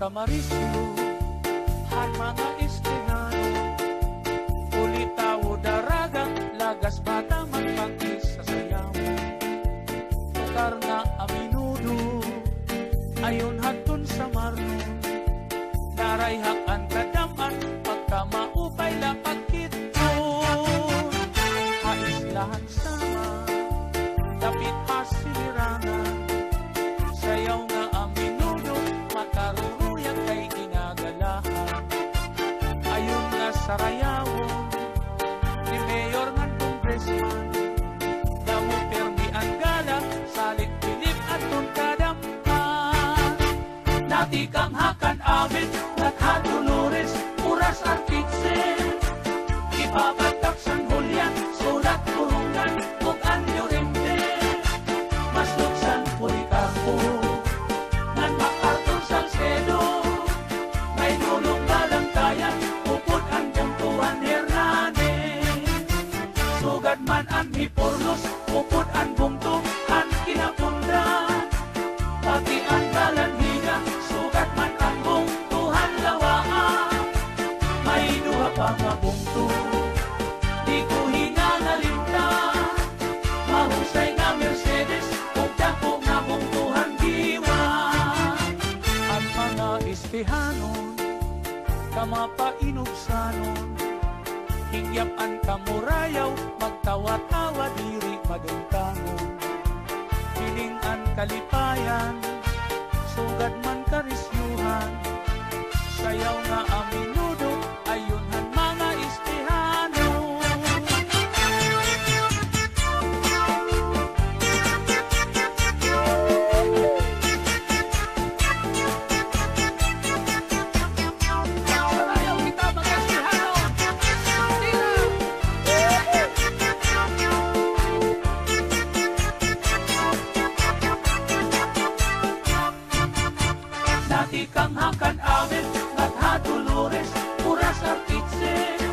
Tamarisyo, han mga istinano, ulitaw daragang lagas bata man pagkis sa sayaw. Tukar na a minudo, ayon hatun sa marno, narayhak ang kadaman, pagkamaupay lapagkit ko. Haislahan sama, dapit hasilirangan, sayaw nga a minudo, makaruruyang kay ginagalahan. Ayon nga sa rayawon, ni Mayor nga Congressman, damo permi ang gala, salit Pilip at kadampan. Nati kang hakan amin, at Dolores, Uras at Kitsen, ipapatak San Julian, sulat kurungan, ug anyo rinde, masluksan Policarpo, ngan MacArthur Salcedo, may dulong balantayan, upod ang Bungtuhan Hernandez, sugad man ang Hiporlos, upod ang Bungtuhan Kinapundan, pati ang Balanhiga, sugat man ang Bungtuhan Lawaan, may duha pa nga bungto, di ko hinangalinta, mahusay nga Mercedes, ug dako nga Bungtuhan Diwa. Ang mga istihanon, kamapainugsanon, hingyap ang kamurayaw, magtawa-tawa diri madungtangon, hiling ang kalipayan, sugad man karisyuhan, sayaw nga a minudo, ayunhan mga istihano. Sayaw kita mga istihano, dati kang hakan amin, at Dolores, Uras at Kitsen,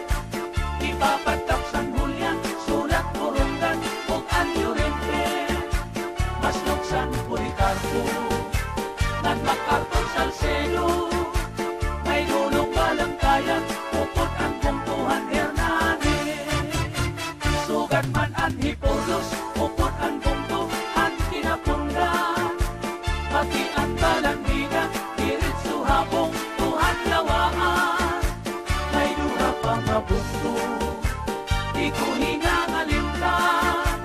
ipapatak San Julian, sulat kurungan, ug anyo rinde, masluksan Policarpo, ngan MacArthur Salcedo, may dulong balantayan, upod ang Bungtuhan Hernandez, sugad man ang Hiporlos, upod ang Bungtuhan Kinapundan, pati ang Balanhiga, diretso habong Tuhan Lawaan, may duha pa nga bungto, di ko hinangalintan,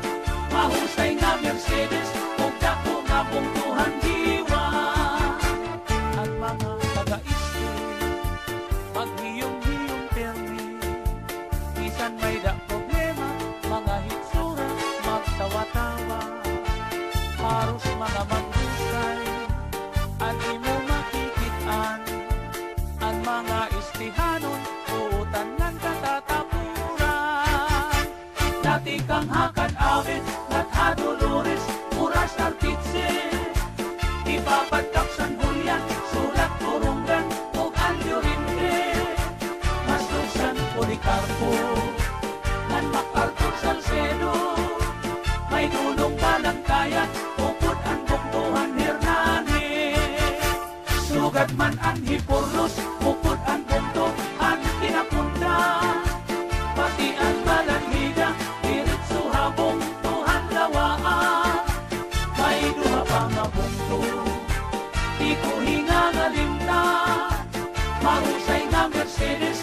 mahusay nga Mercedes, ug dako nga Bungtuhan Diwa. Ang mga taga-iste, maghiyong-hiyong permi, bisan may da problema, mga hitsura, magtawa-tawa, haros mga manghusay, at imo makikitaan, ang mga istihanon, uutan ng katatapuran. Dati kang hakan amin, at Dolores, Uras at Kitsen, ipapatak San Julian, sulat kurungan, ug anyo rinde, masluksan Policarpo, ngan MacArthur Salcedo, may dulong balantayan, upod ang Bungtuhan Hernandez, sugad man ang Hiporlos, upod ang Bungtuhan Kinapundan, pati ang Balanhiga, diretso habong Tuhan Lawaan, may duha pa nga bungto, di ko hinangalintan, mahusay nga Mercedes,